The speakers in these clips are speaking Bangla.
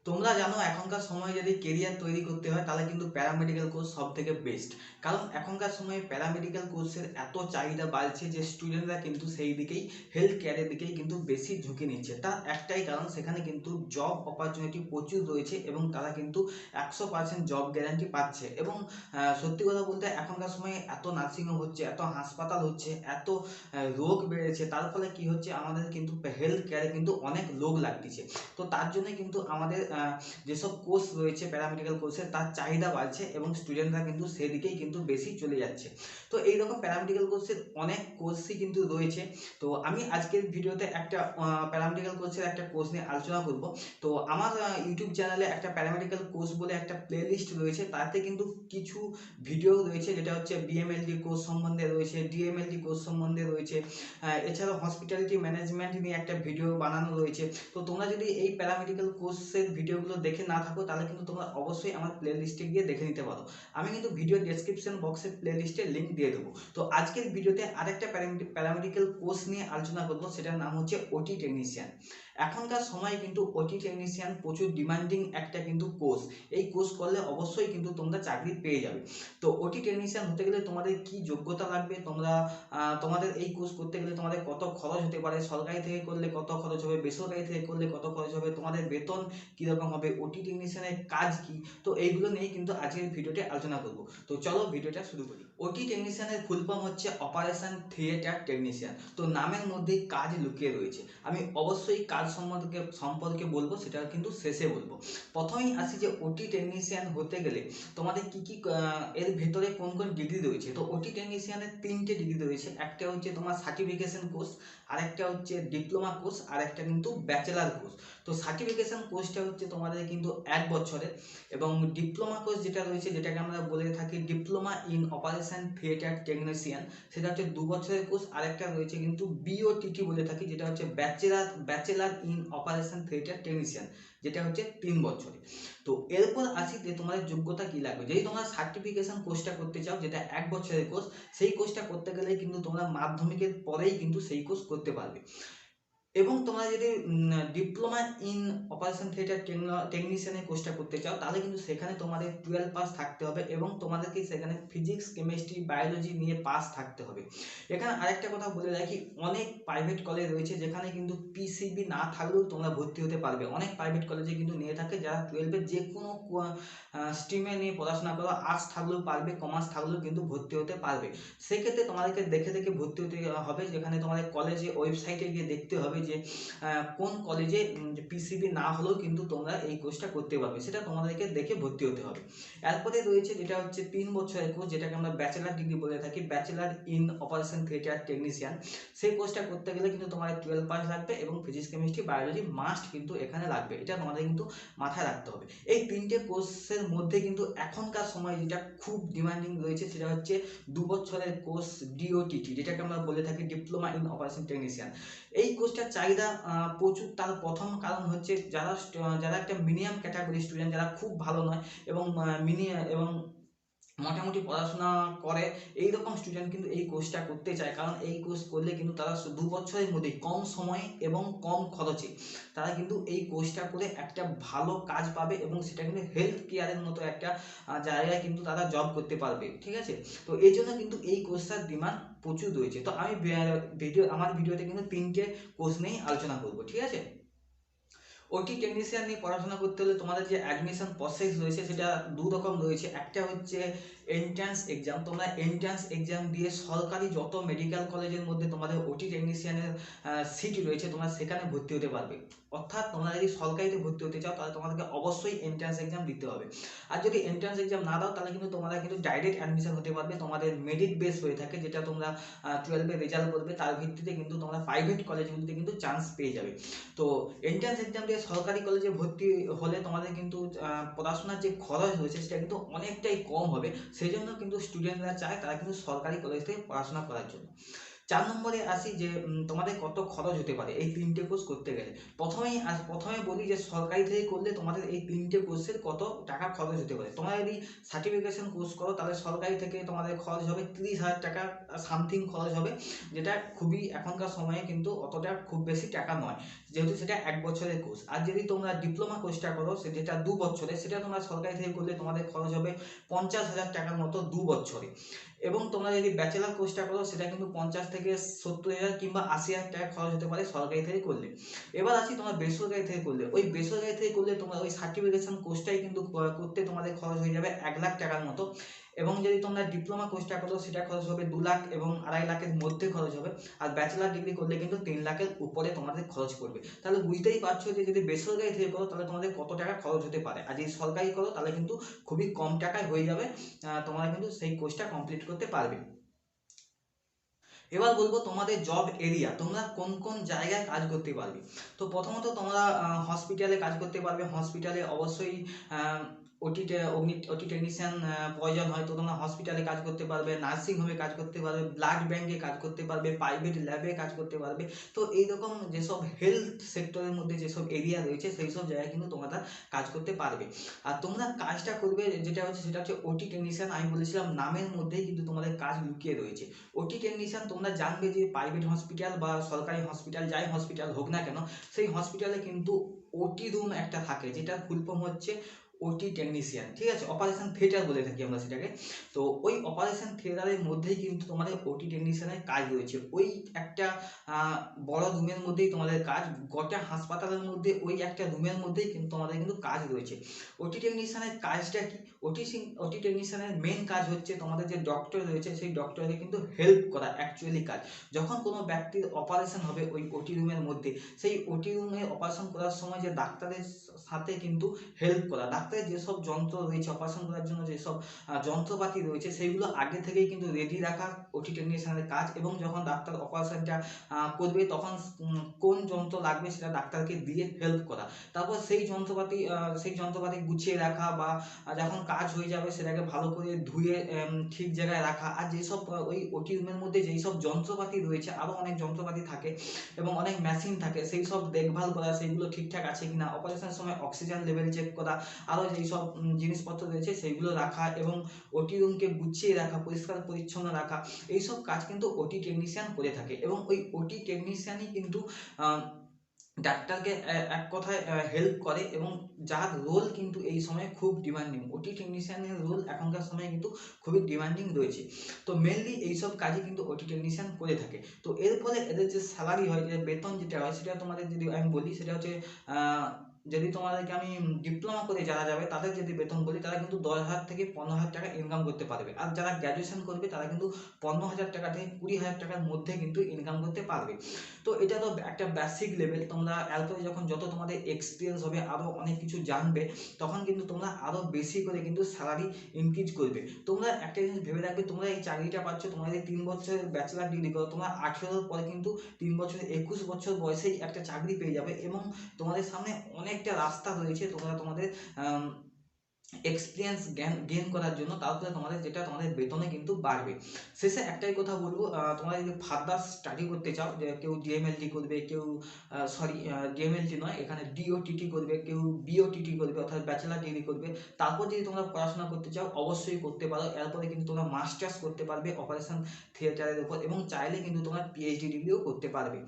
তোমরা জানো এখনকার সময়ে যদি কেরিয়ার তৈরি করতে হয় তাহলে কিন্তু প্যারামেডিক্যাল কোর্স সব থেকে বেস্ট। কারণ এখনকার সময়ে প্যারামেডিক্যাল কোর্সের এত চাহিদা বাড়ছে যে স্টুডেন্টরা কিন্তু সেই দিকেই হেলথ কেয়ারের দিকেই কিন্তু বেশি ঝুঁকি নিচ্ছে। তার একটাই কারণ, সেখানে কিন্তু জব অপরচুনিটি প্রচুর রয়েছে এবং তারা কিন্তু 100% জব গ্যারান্টি পাচ্ছে। এবং সত্যি কথা বলতে এখনকার সময়ে এত নার্সিংহোম হচ্ছে, এত হাসপাতাল হচ্ছে, এত রোগ বেড়েছে, তার ফলে কি হচ্ছে আমাদের কিন্তু হেলথ কেয়ারে কিন্তু অনেক লোক লাগতেছে। তো তার জন্য কিন্তু আমাদের যেসব কোর্স রয়েছে প্যারামেডিক্যাল কোর্সের তার চাহিদা বাড়ছে এবং স্টুডেন্টরা কিন্তু সেদিকেই কিন্তু বেশি চলে যাচ্ছে। তো এইরকম প্যারামেডিক্যাল কোর্সের অনেক কোর্সই কিন্তু রয়েছে। তো আমি আজকের ভিডিওতে একটা প্যারামেডিক্যাল কোর্সের একটা কোর্স নিয়ে আলোচনা করব। তো আমার ইউটিউব চ্যানেলে একটা প্যারামেডিক্যাল কোর্স বলে একটা প্লে লিস্ট রয়েছে, তাতে কিন্তু কিছু ভিডিও রয়েছে যেটা হচ্ছে বিএমএলডি কোর্স সম্বন্ধে রয়েছে, ডিএমএলডি কোর্স সম্বন্ধে রয়েছে, এছাড়াও হসপিটালিটি ম্যানেজমেন্ট নিয়ে একটা ভিডিও বানানো রয়েছে। তো তোমরা যদি এই প্যারামেডিক্যাল কোর্সের ভিডিওগুলো দেখে না থাকো তাহলে কিন্তু তোমরা অবশ্যই আমার প্লে লিস্টে গিয়ে দেখে নিতে পারো। আমি কিন্তু ভিডিও ডেসক্রিপশন বক্সে প্লে লিস্টে লিঙ্ক দিয়ে দেবো। তো আজকের ভিডিওতে আরেকটা প্যারামেডিক্যাল কোর্স নিয়ে আলোচনা করবো, সেটার নাম হচ্ছে ওটি টেকনিশিয়ান। এখনকার সময় কিন্তু ওটি টেকনিশিয়ান প্রচুর ডিমান্ডিং একটা কিন্তু কোর্স। এই কোর্স করলে অবশ্যই কিন্তু তোমরা চাকরি পেয়ে যাবে। তো ওটি টেকনিশিয়ান হতে গেলে তোমাদের কি যোগ্যতা লাগবে, তোমাদের এই কোর্স করতে গেলে তোমাদের কত খরচ হতে পারে, সরকারি থেকে করলে কত খরচ হবে, বেসরকারি থেকে করলে কত খরচ হবে, তোমাদের বেতন কীরকম হবে, ওটি টেকনিশিয়ানের কাজ কি, তো এইগুলো নিয়েই কিন্তু আজকের ভিডিওতে আলোচনা করব। তো চলো ভিডিওটা শুরু করি। ওটি টেকনিশিয়ানের ফুল ফর্ম হচ্ছে অপারেশন থিয়েটার টেকনিশিয়ান। তো নামের মধ্যেই কাজ লুকিয়ে রয়েছে। আমি অবশ্যই কাজ সম্পর্কে বলবো, সেটা কিন্তু শেষে বলবো। প্রথমেই আসি যে ওটি টেকনিশিয়ান হতে গেলে তোমাদের কি কি এর ভেতরে কোন কোন ডিগ্রি রয়েছে। তো ওটি টেকনিশিয়ানের 3টে ডিগ্রি রয়েছে। একটা হচ্ছে তোমার সার্টিফিকেশন কোর্স, আরেকটা হচ্ছে ডিপ্লোমা কোর্স, আর একটা কিন্তু ব্যাচেলার কোর্স। তো সার্টিফিকেশন কোর্সটা হচ্ছে তোমাদের কিন্তু 1 বছরের, এবং ডিপ্লোমা কোর্স যেটা রয়েছে, যেটাকে আমরা বলে থাকি diploma in operation theatre technician, সেটা হচ্ছে 2 বছরের কোর্স। আরেকটা রয়েছে কিন্তু বিওটিটি বলে থাকি, যেটা হচ্ছে bachelor in operation theatre technician, যেটা হচ্ছে 3 বছরের। তো এরপর আসি যে তোমাদের যোগ্যতা কি লাগবে। যদি তোমরা সার্টিফিকেশন কোর্সটা করতে চাও, যেটা 1 বছরের কোর্স, সেই কোর্সটা করতে গেলে কিন্তু তোমরা মাধ্যমিকের পরেই কিন্তু সেই কোর্স করতে পারবে। এবং তোমরা যদি ডিপ্লোমা ইন অপারেশন থিয়েটার টেকনিশিয়ানের কোর্সটা করতে চাও, তাহলে কিন্তু সেখানে তোমাদের 12 পাস থাকতে হবে এবং তোমাদেরকে সেখানে ফিজিক্স, কেমিস্ট্রি, বায়োলজি নিয়ে পাস থাকতে হবে। এখানে আরেকটা কথা বলে রাখি, অনেক প্রাইভেট কলেজ রয়েছে যেখানে কিন্তু পিসিবি না থাকলেও তোমরা ভর্তি হতে পারবে। অনেক প্রাইভেট কলেজে কিন্তু নিয়ে থাকে যারা 12-এ যে কোনো স্ট্রিমে নিয়ে পড়াশোনা করো, আর্টস থাকলেও পারবে, কমার্স থাকলেও কিন্তু ভর্তি হতে পারবে। সেক্ষেত্রে তোমাদেরকে দেখে দেখে ভর্তি হতে হবে, যেখানে তোমাদের কলেজে ওয়েবসাইটে গিয়ে দেখতে হবে যে কোন কলেজে পিসিবি না হলেও কিন্তু তোমরা এই কোর্সটা করতে পারবে, সেটা তোমাদেরকে দেখে ভর্তি হতে হবে। এরপরে রয়েছে যেটা হচ্ছে 3 বছরের কোর্স, যেটাকে আমরা ব্যাচেলার ডিগ্রি বলে থাকি, bachelor in operation theatre technician. সেই কোর্সটা করতে গেলে কিন্তু তোমার 12 পাস লাগবে এবং ফিজিক্স, কেমিস্ট্রি, বায়োলজি মাস্ট কিন্তু এখানে লাগবে। এটা তোমাদের কিন্তু মাথায় রাখতে হবে। এই 3টে কোর্সের মধ্যে কিন্তু এখনকার সময় যেটা খুব ডিমান্ডিং রয়েছে, সেটা হচ্ছে 2 বছরের কোর্স ডিওটিটি, যেটাকে আমরা বলে থাকি ডিপ্লোমা ইন অপারেশন টেকনিশিয়ান। এই কোর্সটার চাহিদা প্রচুর। তার প্রথম কারণ হচ্ছে যারা একটা মিনিমাম ক্যাটাগরি স্টুডেন্ট, যারা খুব ভালো নয় এবং এবং মোটামুটি পড়াশোনা করে, এই রকম স্টুডেন্ট কিন্তু এই কোর্সটা করতে চায়। কারণ এই কোর্স করলে কিন্তু তারা 2 বছরের মধ্যে কম সময়ে এবং কম খরচে তারা কিন্তু এই কোর্সটা করে একটা ভালো কাজ পাবে এবং সেটা কিন্তু হেলথ কেয়ারের মতো একটা জায়গায় কিন্তু তারা জব করতে পারবে। ঠিক আছে, তো এই জন্য কিন্তু এই কোর্সটার ডিমান্ড প্রচুর রয়েছে। তো আমি আমার ভিডিওতে কিন্তু 3টে কোর্স নিয়েই আলোচনা করবো। ঠিক আছে, ওটি টেকনিশিয়ান নিয়ে পড়াশোনা করতে হলে তোমাদের যে অ্যাডমিশন প্রসেস রয়েছে সেটা 2 রকম রয়েছে। একটা হচ্ছে এন্ট্রান্স এক্সাম। তোমরা এন্ট্রান্স এক্সাম দিয়ে সরকারি যত মেডিকেল কলেজের মধ্যে তোমাদের ওটি টেকনিশিয়ানের সিট রয়েছে, তোমরা সেখানে ভর্তি হতে পারবে। অর্থাৎ তোমরা যদি সরকারিতে ভর্তি হতে চাও তাহলে তোমাদেরকে অবশ্যই এন্ট্রান্স এক্সাম দিতে হবে। আর যদি এন্ট্রান্স এক্সাম না দাও তাহলে কিন্তু তোমরা কিন্তু ডাইরেক্ট অ্যাডমিশন হতে পারবে। তোমাদের মেরিট বেস হয়ে থাকে, যেটা তোমরা 12-এ রেজাল্ট করবে, তার ভিত্তিতে কিন্তু তোমরা প্রাইভেট কলেজগুলিতে কিন্তু চান্স পেয়ে যাবে। তো এন্ট্রান্স এক্সাম দিয়ে সরকারি কলেজে ভর্তি হলে তোমাদের কিন্তু পড়াশোনার যে খরচ রয়েছে সেটা কিন্তু অনেকটাই কম হবে। সেই জন্য কিন্তু স্টুডেন্টরা চায় তারা কিন্তু সরকারি কলেজ থেকে পড়াশোনা করার জন্য। 4 নম্বরে আসি যে তোমাদের কত খরচ হতে পারে এই 3টে কোর্স করতে গেলে। প্রথমে বলি যে সরকারি থেকে করলে তোমাদের এই 3টে কোর্সের কত টাকা খরচ হতে পারে। তোমরা যদি সার্টিফিকেশন কোর্স করো তাহলে সরকারি থেকে তোমাদের খরচ হবে 30,000 টাকা সামথিং খরচ হবে, যেটা খুবই এখনকার সময়ে কিন্তু অতটা খুব বেশি টাকা নয়। যেহেতু সেটা 1 বছরের কোর্স। আর যদি তোমরা ডিপ্লোমা কোর্সটা করো যেটা 2 বছরের, সেটা তোমরা সরকারি থেকে করলে তোমাদের খরচ হবে 50,000 টাকার মতো 2 বছরে। এবং তোমরা যদি ব্যাচেলার কোর্সটা করো সেটা কিন্তু 50 থেকে 70,000 কিংবা 80,000 টাকা খরচ হতে পারে সরকারি থেকে করলে। এবার আসি তোমরা বেসরকারি থেকে করলে, ওই বেসরকারি থেকে করলে তোমরা ওই সার্টিফিকেশন কোর্সটাই কিন্তু করতে তোমাদের খরচ হয়ে যাবে 1 লাখ টাকার মতো। এবং যদি তোমরা ডিপ্লোমা কোর্সটা করো সেটা খরচ হবে 2 লাখ এবং 2.5 লাখের মধ্যে খরচ হবে। আর ব্যাচেলার ডিগ্রি করলে কিন্তু 3 লাখের উপরে তোমাদের খরচ পড়বে। তাহলে বুঝতেই পারছো যে যদি বেসরকারি থেকে করো তাহলে তোমাদের কত টাকা খরচ হতে পারে, আর যদি সরকারি করো তাহলে কিন্তু খুবই কম টাকায় হয়ে যাবে, তোমরা কিন্তু সেই কোর্সটা কমপ্লিট করতে পারবে। এবার বলবো তোমাদের জব এরিয়া, তোমরা কোন কোন জায়গায় কাজ করতে পারবে। তো প্রথমত তোমরা হসপিটালে কাজ করতে পারবে। হসপিটালে অবশ্যই ওটি টেকনিশিয়ান প্রয়োজন হয়, তো তোমরা হসপিটালে কাজ করতে পারবে, নার্সিং হোমে কাজ করতে পারবে, ব্লাড ব্যাংকে কাজ করতে পারবে, প্রাইভেট ল্যাবে কাজ করতে পারবে। তো এইরকম যেসব হেলথ সেক্টরের মধ্যে যেসব এরিয়া রয়েছে সেই সব জায়গায় কিন্তু তোমরা কাজ করতে পারবে। আর তোমরা কাজটা করবে যেটা হচ্ছে সেটা হচ্ছে ওটি টেকনিশিয়ান। আমি বলেছিলাম নামের মধ্যেই কিন্তু তোমাদের কাজ লুকিয়ে রয়েছে। ওটি টেকনিশিয়ান তোমরা জানবে যে প্রাইভেট হসপিটাল বা সরকারি হসপিটাল, যাই হসপিটাল হোক না কেন, সেই হসপিটালে কিন্তু ওটি রুম একটা থাকে, যেটা ফুল ফর্ম হচ্ছে ওটি টেকনিশিয়ান, ঠিক আছে, অপারেশন থিয়েটার বলে থাকি আমরা সেটাকে। তো ওই অপারেশন থিয়েটারের মধ্যেই কিন্তু তোমাদের ওটি টেকনিশিয়ানের কাজ রয়েছে। ওই একটা বড় রুমের মধ্যেই তোমাদের কাজ, গোটা হাসপাতালের মধ্যে ওই একটা রুমের মধ্যেই কিন্তু তোমাদের কিন্তু কাজ রয়েছে। ওটি টেকনিশিয়ানের কাজটা কি? ওটি টেকনিশিয়ানের মেন কাজ হচ্ছে তোমাদের যে ডক্টর রয়েছে সেই ডক্টরকে কিন্তু হেল্প করা, অ্যাকচুয়ালি কাজ। যখন কোনো ব্যক্তির অপারেশন হবে ওই ওটি রুমের মধ্যে, সেই ওটি রুমে অপারেশন করার সময় যে ডাক্তারের সাথে কিন্তু হেল্প করা, ডাক্তারের যেসব যন্ত্র রয়েছে অপারেশন করার জন্য, যেসব যন্ত্রপাতি রয়েছে সেইগুলো আগে থেকেই কিন্তু রেডি রাখা ওটি টেকনিশিয়ানের কাজ। এবং যখন ডাক্তার অপারেশনটা করবে তখন কোন যন্ত্র লাগবে সেটা ডাক্তারকে দিয়ে হেল্প করা। তারপর সেই যন্ত্রপাতি গুছিয়ে রাখা, বা যখন কাজ হয়ে যাবে সেটাকে ভালো করে ধুয়ে ঠিক জায়গায় রাখা। আর যেসব ওই ওটি রুমের মধ্যে যেই সব যন্ত্রপাতি রয়েছে, আরও অনেক যন্ত্রপাতি থাকে এবং অনেক মেশিন থাকে, সেই সব দেখভাল করা, সেইগুলো ঠিকঠাক আছে কিনা, অপারেশনের সময় অক্সিজেন লেভেল চেক করা, আরও যেই সব জিনিসপত্র রয়েছে সেইগুলো রাখা, এবং ওটি রুমকে গুছিয়ে রাখা, পরিষ্কার পরিচ্ছন্ন রাখা, এইসব কাজ কিন্তু ওটি টেকনিশিয়ান করে থাকে। এবং ওই ওটি টেকনিশিয়ানই কিন্তু ডাক্তারকে এক কথায় হেল্প করে, এবং যার রোল কিন্তু এই সময় খুব ডিমান্ডিং। ওটি টেকনিশিয়ানের রোল এখনকার সময়ে কিন্তু খুবই ডিমান্ডিং রয়েছে। তো মেনলি এইসব কাজই কিন্তু ওটি টেকনিশিয়ান করে থাকে। তো এর ফলে এদের যে স্যালারি হয়, যে বেতন যেটা হয়, সেটা তোমাদের যদি আমি বলি সেটা হচ্ছে যদি তোমাদেরকে আমি ডিপ্লোমা করে যারা যাবে তাদের যদি বেতন বলি, তারা কিন্তু 10,000 থেকে 15,000 টাকা ইনকাম করতে পারবে। আর যারা গ্র্যাজুয়েশন করবে তারা কিন্তু 15,000 টাকা থেকে 20,000 টাকার মধ্যে কিন্তু ইনকাম করতে পারবে। তো এটা তো একটা বেসিক লেভেল। তোমরা এরপরে যখন যত তোমাদের এক্সপিরিয়েন্স হবে, আরও অনেক কিছু জানবে, তখন কিন্তু তোমরা আরও বেশি করে কিন্তু স্যালারি ইনক্রিজ করবে। তোমরা একটা জিনিস ভেবে রাখবে, তোমরা এই চাকরিটা পাচ্ছ, তোমরা যদি 3 বছরের ব্যাচেলার ডিগ্রি করো, তোমরা 18 পরে কিন্তু 3 বছরে 21 বছর বয়সেই একটা চাকরি পেয়ে যাবে। এবং তোমাদের সামনে অনেকটা রাস্তা রয়েছে, তোমরা তোমাদের এক্সপিরিয়েন্স গেইন করার জন্য। তারপরে তোমাদের বেতনে কিন্তু বাড়বে। শেষে একটাই কথা বলবো, তোমরা যদি ফার্দার স্টাডি করতে চাও, যে কেউ ডিএমএলটি করবে, কেউ ডিএমএলটি নয়, এখানে ডিওটিটি করবে, কেউ বিওটিটি করবে, অর্থাৎ ব্যাচেলার ডিগ্রি করবে। তারপর যদি তোমরা পড়াশোনা করতে চাও অবশ্যই করতে পারো। এরপরে কিন্তু তোমরা মাস্টার্স করতে পারবে অপারেশন থিয়েটারের উপর, এবং চাইলে কিন্তু তোমরা পিএইচডি ডিগ্রিও করতে পারবে।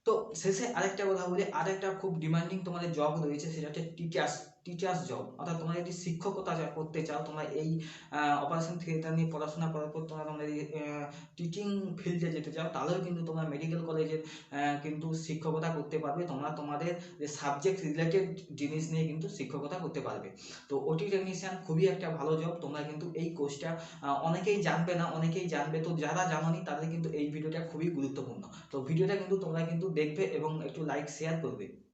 তো শেষে আরেকটা কথা বলি, আরেকটা খুব ডিমান্ডিং তোমাদের জব রয়েছে, সেটা হচ্ছে টিচার্স জব। অর্থাৎ তোমরা যদি শিক্ষকতা করতে চাও, তোমরা এই অপারেশন থিয়েটার নিয়ে পড়াশোনা করার পর তোমরা যদি টিচিং ফিল্ডে যেতে চাও, তাহলেও কিন্তু তোমরা মেডিকেল কলেজে কিন্তু শিক্ষকতা করতে পারবে। তোমরা তোমাদের যে সাবজেক্ট রিলেটেড জিনিস নিয়ে কিন্তু শিক্ষকতা করতে পারবে। তো ওটি টেকনিশিয়ান খুবই একটা ভালো জব। তোমরা কিন্তু এই কোর্সটা অনেকেই জানবে না, অনেকেই জানবে। তো যারা জানোনি তাদের কিন্তু এই ভিডিওটা খুবই গুরুত্বপূর্ণ। তো ভিডিওটা কিন্তু তোমরা কিন্তু দেখবে এবং একটু লাইক শেয়ার করবে।